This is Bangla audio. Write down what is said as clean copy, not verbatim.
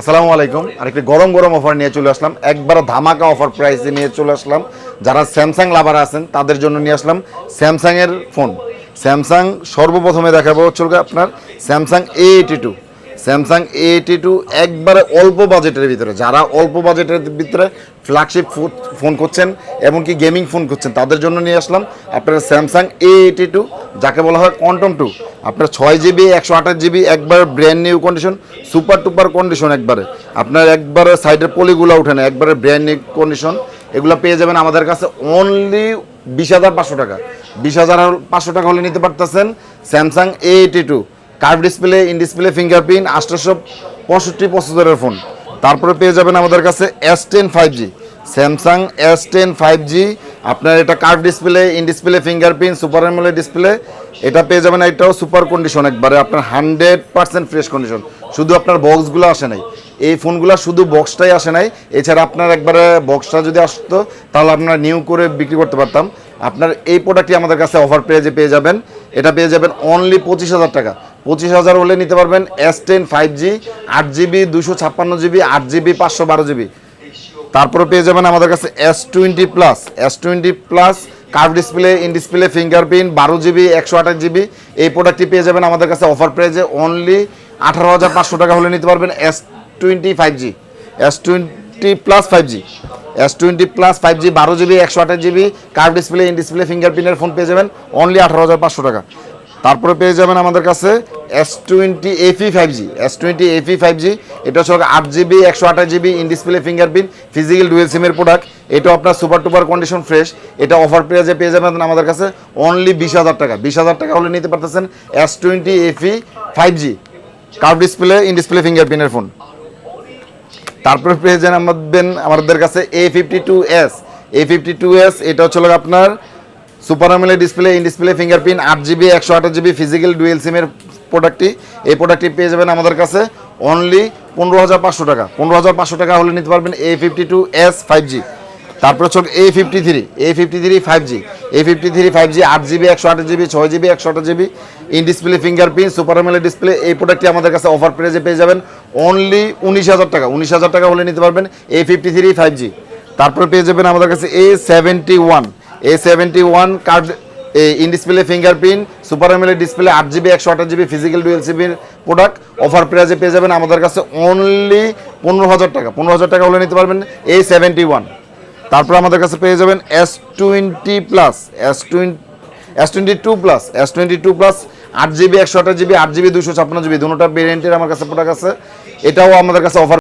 আসসালামু আলাইকুম। আরেকটি গরম গরম অফার নিয়ে চলে আসলাম, একবার ধামাকা অফার প্রাইসে নিয়ে চলে আসলাম। যারা স্যামসাং লাভার আছেন তাদের জন্য নিয়ে আসলাম স্যামসাংয়ের ফোন। স্যামসাং সর্বপ্রথমে দেখাবো হচ্ছে আপনার স্যামসাং A82। স্যামসাং A82 একবারে অল্প বাজেটের ভিতরে, যারা অল্প বাজেটের ভিতরে ফ্ল্যাগশিপ ফোন করছেন এমনকি গেমিং ফোন করছেন তাদের জন্য নিয়ে আসলাম আপনার স্যামসাং A82, যাকে বলা হয় কোয়ান্টাম 2। আপনার 6GB 128GB একবার brand new condition, super টুপার condition, একবারে আপনার একবারে সাইডের পলিগুলো উঠে না, একবারে ব্র্যান্ড নিউ কন্ডিশন। এগুলো পেয়ে যাবেন আমাদের কাছে অনলি 20,500 টাকা। 20,500 টাকা হলে নিতে পারতেছেন Samsung A82 curve display, in display fingerprint, 865 প্রসেসরের ফোন। তারপরে পেয়ে যাবেন আমাদের কাছে S10 5G, Samsung S10 5G। আপনার এটা curve display, in display fingerprint, super AMOLED display. এটা পেয়ে যাবেন, এটাও সুপার কন্ডিশন, একবারে আপনার 100% ফ্রেশ কন্ডিশন। শুধু আপনার বক্সগুলো আসে নাই, এই ফোনগুলো শুধু বক্সটাই আসে নাই, এছাড়া আপনার একবারে বক্সটা যদি আসতো তাহলে আপনারা নিউ করে বিক্রি করতে পারতাম। আপনার এই প্রোডাক্টটি আমাদের কাছে অফার প্রাইজে পেয়ে যাবেন। এটা পেয়ে যাবেন অনলি 25,000 টাকা। 25,000 হলে নিতে পারবেন S10 5G, 8GB 256GB, 8GB 512GB। তারপরে পেয়ে যাবেন আমাদের কাছে S20 plus curve display, in display fingerprint, 12GB 128GB। এই প্রোডাক্টটি পেয়ে যাবেন আমাদের কাছে অফার প্রাইজে অনলি 18,500 টাকা হলে নিতে পারবেন S20 5G, S20 plus 5G, S20 plus 5G 12GB 128GB curve display, in display ফিঙ্গারপ্রিন্টের ফোন পেয়ে যাবেন অনলি 18,500 টাকা। তারপরে পেয়ে যাবেন আমাদের কাছে S20 FE 5G, S20 FE 5G। এটা হচ্ছে 8GB 128GB in display fingerprint, physical dual সিমের প্রোডাক্ট। এটাও আপনার সুপার টুপার কন্ডিশন ফ্রেশ। এটা অফার প্রাইজে পেয়ে যাবেন আমাদের কাছে অনলি 20,000 টাকা। 20,000 টাকা হলে নিতে পারতেছেন S20 FE 5G curve display, in display ফিঙ্গারপ্রিন্টের ফোন। তারপরে পেয়ে যান আমাদের কাছে A52s, A52s। এটা হচ্ছে আপনার super AMOLED display, in display fingerprint, 8GB 128GB physical dual সিমের প্রোডাক্টটি। এই প্রোডাক্টটি পেয়ে যাবেন আমাদের কাছে অনলি 15,500 টাকা। 15,500 টাকা হলে নিতে পারবেন A52s 5G। তারপর হচ্ছে A53 5G, A53 5G 8GB 128GB, 6GB 128GB in display fingerprint, super AMOLED display. এই প্রোডাক্টটি আমাদের কাছে অফার প্রাইজে পেয়ে যাবেন অনলি 19,000 টাকা। 19,000 টাকা হলে নিতে পারবেন A53 5G। তারপরে পেয়ে যাবেন আমাদের কাছে A71 card, in display fingerprint, super AMOLED display, 8GB 128GB physical dual সিমের প্রোডাক্ট। অফার প্রাইজে পেয়ে যাবেন আমাদের কাছে অনলি 15,000 টাকা। 15,000 টাকা হলে নিতে পারবেন A71। তারপর আমাদের কাছে পেয়ে যাবেন S22 plus 8GB 128GB, 8GB 256GB, দুটোটা ভেরিয়েন্টের আমার কাছে প্রোডাক্ট আছে। এটাও আমাদের কাছে অফার